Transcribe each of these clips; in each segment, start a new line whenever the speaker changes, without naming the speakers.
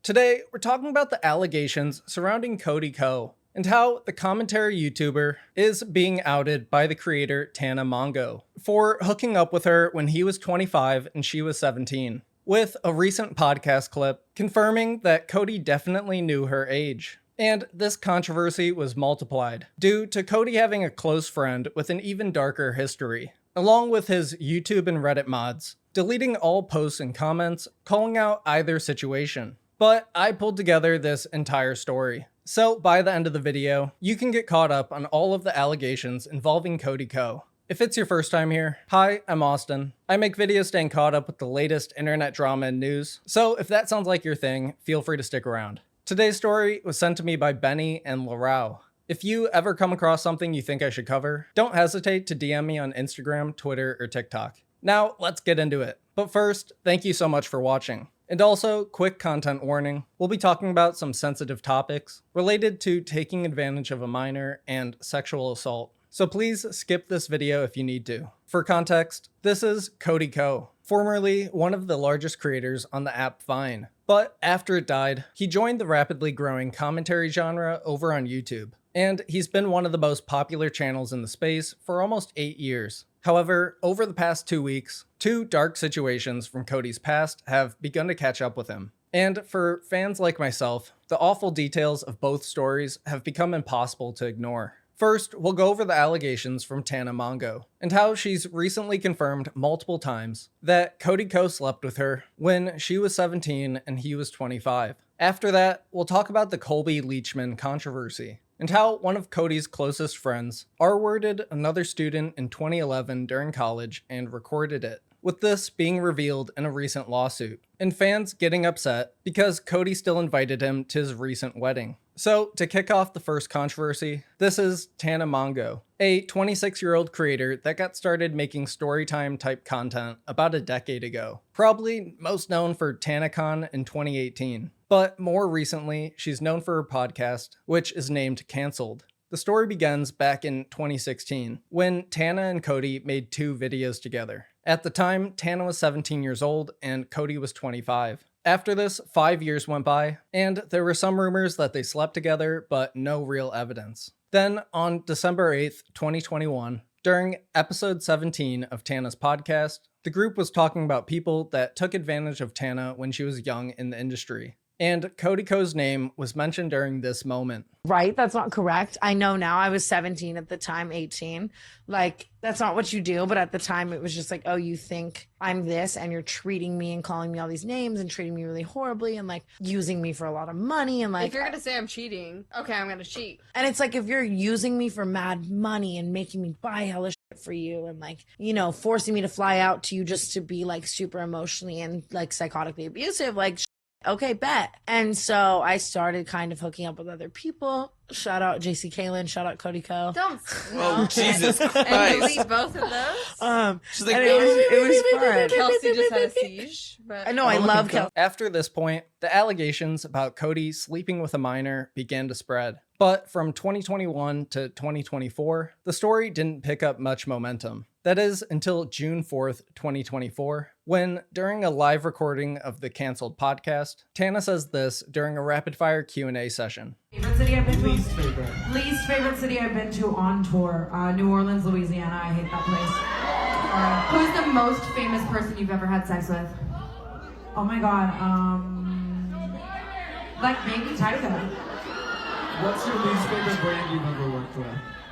Today, we're talking about the allegations surrounding Cody Ko and how the commentary YouTuber is being outed by the creator Tana Mongo for hooking up with her when he was 25 and she was 17, with a recent podcast clip confirming that Cody definitely knew her age. And this controversy was multiplied due to Cody having a close friend with an even darker history, along with his YouTube and Reddit mods, deleting all posts and comments, calling out either situation. But I pulled together this entire story. So by the end of the video, you can get caught up on all of the allegations involving Cody Ko. If it's your first time here, hi, I'm Austin. I make videos staying caught up with the latest internet drama and news. So if that sounds like your thing, feel free to stick around. Today's story was sent to me by Benny and Larau. If you ever come across something you think I should cover, don't hesitate to DM me on Instagram, Twitter, or TikTok. Now, let's get into it. But first, thank you so much for watching. And also, quick content warning, we'll be talking about some sensitive topics related to taking advantage of a minor and sexual assault. So please skip this video if you need to. For context, this is Cody Ko, formerly one of the largest creators on the app Vine. But after it died, he joined the rapidly growing commentary genre over on YouTube. And he's been one of the most popular channels in the space for almost 8 years. However, over the past 2 weeks, two dark situations from Cody's past have begun to catch up with him. And for fans like myself, the awful details of both stories have become impossible to ignore. First, we'll go over the allegations from Tana Mongo and how she's recently confirmed multiple times that Cody Ko slept with her when she was 17 and he was 25. After that, we'll talk about the Colby Leachman controversy and how one of Cody's closest friends R-worded another student in 2011 during college and recorded it, with this being revealed in a recent lawsuit, and fans getting upset because Cody still invited him to his recent wedding. So, to kick off the first controversy, this is Tana Mongo, a 26-year-old creator that got started making storytime type content about a decade ago, probably most known for TanaCon in 2018. But more recently, she's known for her podcast, which is named Cancelled. The story begins back in 2016, when Tana and Cody made 2 videos together. At the time, Tana was 17 years old and Cody was 25. After this, 5 years went by, and there were some rumors that they slept together, but no real evidence. Then, on December 8th, 2021, during episode 17 of Tana's podcast, the group was talking about people that took advantage of Tana when she was young in the industry. And Cody Ko's name was mentioned during this moment.
Right, that's not correct. I know now. I was 17 at the time, 18. Like, that's not what you do. But at the time, it was just like, oh, you think I'm this and you're treating me and calling me all these names and treating me really horribly and like using me for a lot of money. And like,
if you're going to say I'm cheating, okay, I'm going to cheat.
And it's like, if you're using me for mad money and making me buy hella shit for you and like, you know, forcing me to fly out to you just to be like super emotionally and like psychotically abusive, like, okay, bet. And so I started kind of hooking up with other people. Shout out JC Kalen, shout out Cody Ko.
Don't.
Oh, Jesus Christ.
And delete both of those?
She's like,
it was fun.
Kelsey just had a siege. But
I know, I love Kelsey.
After this point, the allegations about Cody sleeping with a minor began to spread. But from 2021 to 2024, the story didn't pick up much momentum. That is until June 4th, 2024, when, during a live recording of the Cancelled podcast, Tana says this during a rapid-fire Q&A session.
Favorite city I've been to? Least favorite city I've been to on tour. New Orleans, Louisiana. I hate that place.
who's the most famous person you've ever had sex with?
Oh my god. Like maybe Tyga.
What's your least favorite brand you've ever worked with?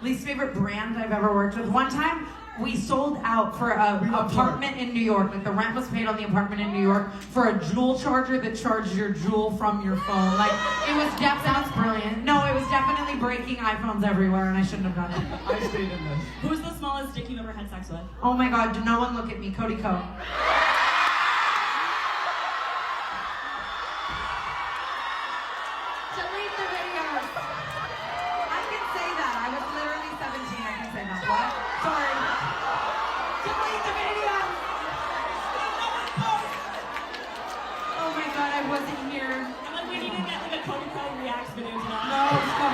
Least favorite brand I've ever worked with. One time we sold out for an apartment in New York. Like the rent was paid on the apartment in New York for a Juul charger that charged your Juul from your phone. Like it was sounds brilliant. No, it was definitely breaking iPhones everywhere and I shouldn't have done it.
I stayed in this.
Who's the smallest dick you've ever had sex with?
Oh my god, do no one look at me. Cody Ko.
Delete the videos.
I can say that. I was literally 17. I can say that. What? Sorry. Delete the videos. Oh my god, I wasn't here.
I'm like, we need to get like a Cody Ko reacts video to that.
No, stop.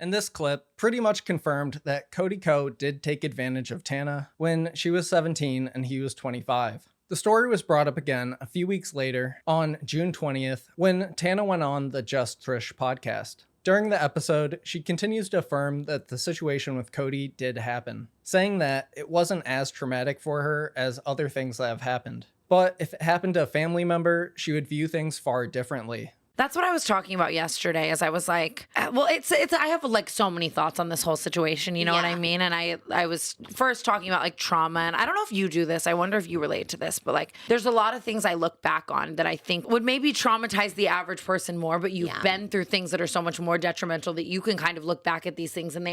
And this clip pretty much confirmed that Cody Ko did take advantage of Tana when she was 17 and he was 25. The story was brought up again a few weeks later on June 20th when Tana went on the Just Trish podcast. During the episode, she continues to affirm that the situation with Cody did happen, saying that it wasn't as traumatic for her as other things that have happened. But if it happened to a family member, she would view things far differently.
That's what I was talking about yesterday, as I was like, well, it's I have like so many thoughts on this whole situation, you know what I mean? And I was first talking about like trauma, and I don't know if you do this. I wonder if you relate to this, but like there's a lot of things I look back on that I think would maybe traumatize the average person more, but you've been through things that are so much more detrimental that you can kind of look back at these things and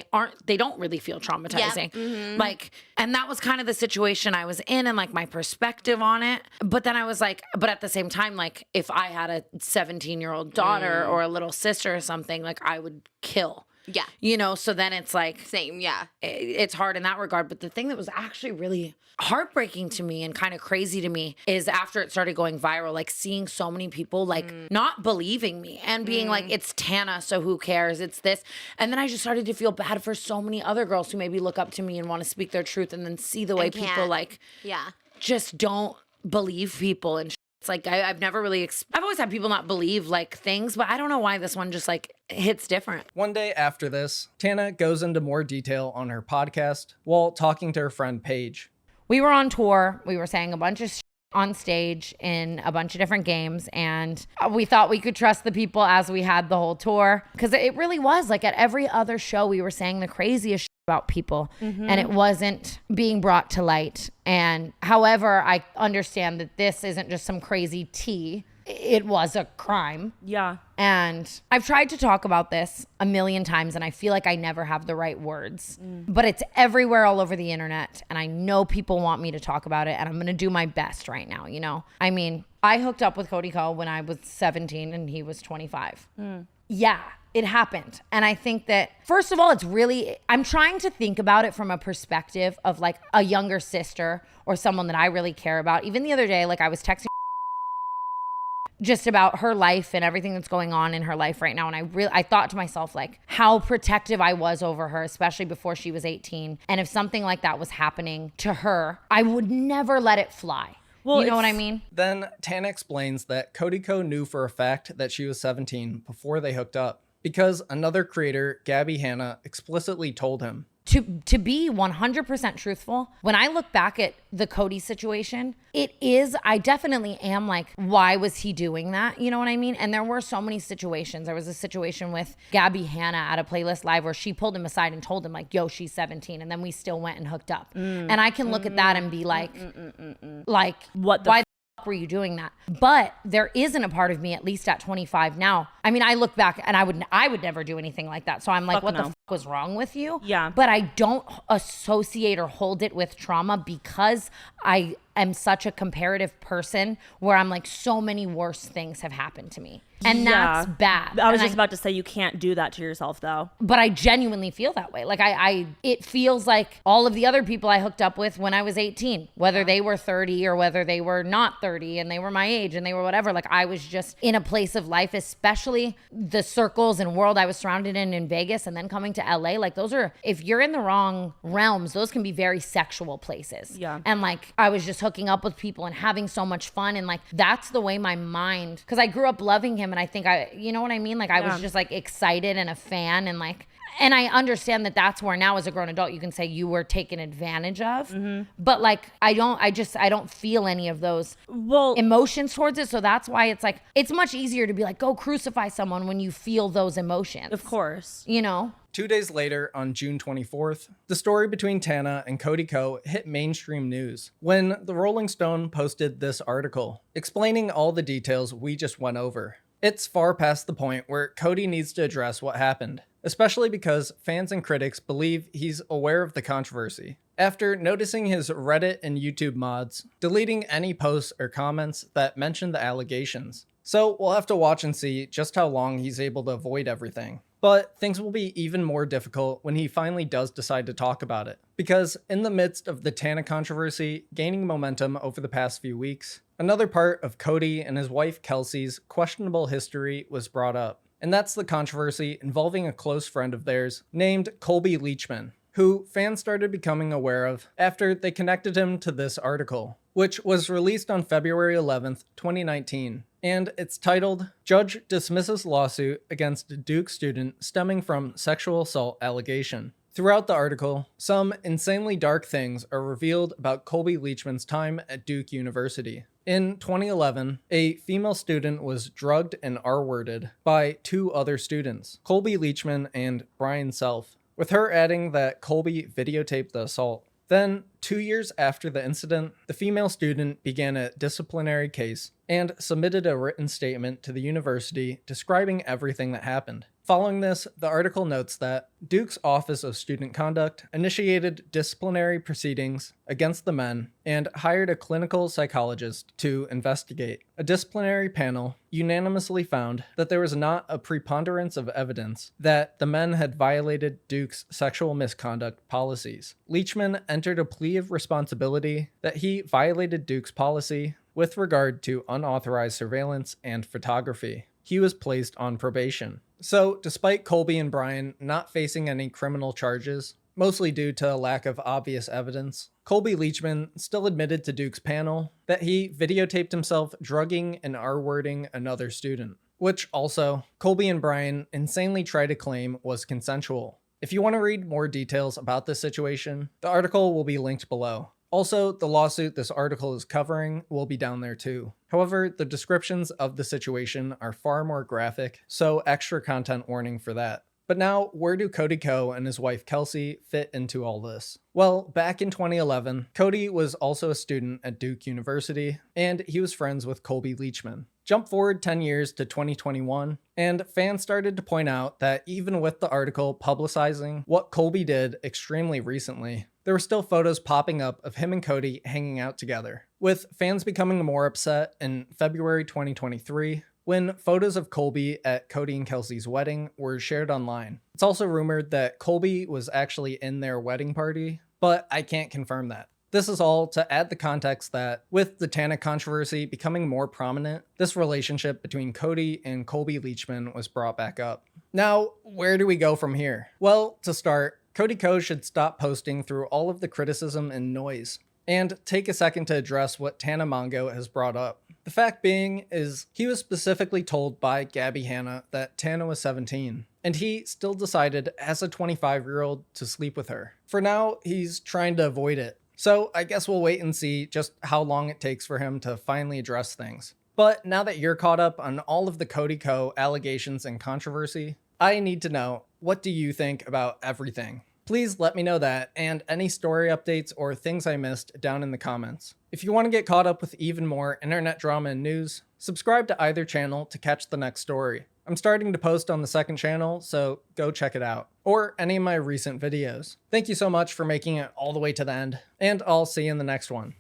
they don't really feel traumatizing. Like, and that was kind of the situation I was in and like my perspective on it. But then I was like, but at the same time, like if I had a 17-year-old daughter or a little sister or something, like I would kill.
Yeah.
You know, so then it's like
Same, yeah.
It's hard in that regard. But the thing that was actually really heartbreaking to me and kind of crazy to me is after it started going viral, like seeing so many people like not believing me and being like, it's Tana, so who cares? It's this. And then I just started to feel bad for so many other girls who maybe look up to me and want to speak their truth and then see the way people like just don't believe people and it's like I've never really I've always had people not believe like things, but I don't know why this one just like hits different.
One day after this, Tana goes into more detail on her podcast while talking to her friend Paige.
We were on tour. We were saying a bunch of on stage in a bunch of different games, and we thought we could trust the people as we had the whole tour, because it really was like at every other show we were saying the craziest about people and it wasn't being brought to light. And however, I understand that this isn't just some crazy tea. It was a crime.
Yeah.
And I've tried to talk about this a million times and I feel like I never have the right words, but it's everywhere all over the internet. And I know people want me to talk about it and I'm going to do my best right now. You know, I mean, I hooked up with Cody Ko when I was 17 and he was 25. Yeah, it happened. And I think that, first of all, it's really, I'm trying to think about it from a perspective of like a younger sister or someone that I really care about. Even the other day, like I was texting just about her life and everything that's going on in her life right now. And I thought to myself, like, how protective I was over her, especially before she was 18. And if something like that was happening to her, I would never let it fly. Well, you know what I mean?
Then Tana explains that Cody Ko knew for a fact that she was 17 before they hooked up, because another creator, Gabby Hanna, explicitly told him.
To be 100% truthful, when I look back at the Cody situation, I definitely am like, why was he doing that? You know what I mean? And there were so many situations. There was a situation with Gabby Hanna at a Playlist Live where she pulled him aside and told him like, yo, she's 17. And then we still went and hooked up. And I can look at that and be like,
What the
why were you doing that? But there isn't a part of me, at least at 25 now. I mean, I look back and I would never do anything like that. So I'm like, what the fuck was wrong with you?
Yeah.
But I don't associate or hold it with trauma because I am such a comparative person where I'm like, so many worse things have happened to me. And that's bad.
I was just about to say, you can't do that to yourself though.
But I genuinely feel that way. Like it feels like all of the other people I hooked up with when I was 18, whether they were 30 or whether they were not 30 and they were my age and they were whatever. Like I was just in a place of life, especially the circles and world I was surrounded in Vegas and then coming to LA. Like those are, if you're in the wrong realms, those can be very sexual places.
Yeah.
And like I was just hooking up with people and having so much fun. And like, that's the way my mind, because I grew up loving him. And I think you know what I mean? Like I was just like excited and a fan and like, and I understand that that's where now as a grown adult, you can say you were taken advantage of, but like, I don't feel any of those emotions towards it. So that's why it's like, it's much easier to be like, go crucify someone when you feel those emotions.
Of course.
You know?
2 days later, on June 24th, the story between Tana and Cody Ko hit mainstream news when the Rolling Stone posted this article explaining all the details we just went over. It's far past the point where Cody needs to address what happened, especially because fans and critics believe he's aware of the controversy. After noticing his Reddit and YouTube mods deleting any posts or comments that mention the allegations. So we'll have to watch and see just how long he's able to avoid everything. But things will be even more difficult when he finally does decide to talk about it. Because in the midst of the Tana controversy gaining momentum over the past few weeks, another part of Cody and his wife Kelsey's questionable history was brought up. And that's the controversy involving a close friend of theirs named Colby Leachman, who fans started becoming aware of after they connected him to this article, which was released on February 11th, 2019. And it's titled, "Judge Dismisses Lawsuit Against Duke Student Stemming from Sexual Assault Allegation." Throughout the article, some insanely dark things are revealed about Colby Leachman's time at Duke University. In 2011, a female student was drugged and R-worded by 2 other students, Colby Leachman and Brian Self, with her adding that Colby videotaped the assault. Then, 2 years after the incident, the female student began a disciplinary case and submitted a written statement to the university describing everything that happened. Following this, the article notes that Duke's Office of Student Conduct initiated disciplinary proceedings against the men and hired a clinical psychologist to investigate. A disciplinary panel unanimously found that there was not a preponderance of evidence that the men had violated Duke's sexual misconduct policies. Leachman entered a plea of responsibility that he violated Duke's policy with regard to unauthorized surveillance and photography. He was placed on probation. So, despite Colby and Brian not facing any criminal charges, mostly due to a lack of obvious evidence, Colby Leachman still admitted to Duke's panel that he videotaped himself drugging and R-wording another student, which also, Colby and Brian insanely try to claim was consensual. If you want to read more details about this situation, the article will be linked below. Also, the lawsuit this article is covering will be down there too. However, the descriptions of the situation are far more graphic, so extra content warning for that. But now, where do Cody Ko and his wife Kelsey fit into all this? Well, back in 2011, Cody was also a student at Duke University, and he was friends with Colby Leachman. Jump forward 10 years to 2021, and fans started to point out that even with the article publicizing what Colby did extremely recently, there were still photos popping up of him and Cody hanging out together, with fans becoming more upset in February 2023 when photos of Colby at Cody and Kelsey's wedding were shared online. It's also rumored that Colby was actually in their wedding party, but I can't confirm that. This is all to add the context that, with the Tana controversy becoming more prominent, this relationship between Cody and Colby Leachman was brought back up. Now, where do we go from here? Well, to start, Cody Ko should stop posting through all of the criticism and noise, and take a second to address what Tana Mongo has brought up. The fact being is he was specifically told by Gabby Hanna that Tana was 17, and he still decided as a 25-year-old to sleep with her. For now, he's trying to avoid it. So I guess we'll wait and see just how long it takes for him to finally address things. But now that you're caught up on all of the Cody Ko allegations and controversy, I need to know, what do you think about everything? Please let me know that, and any story updates or things I missed down in the comments. If you want to get caught up with even more internet drama and news, subscribe to either channel to catch the next story. I'm starting to post on the second channel, so go check it out. Or any of my recent videos. Thank you so much for making it all the way to the end, and I'll see you in the next one.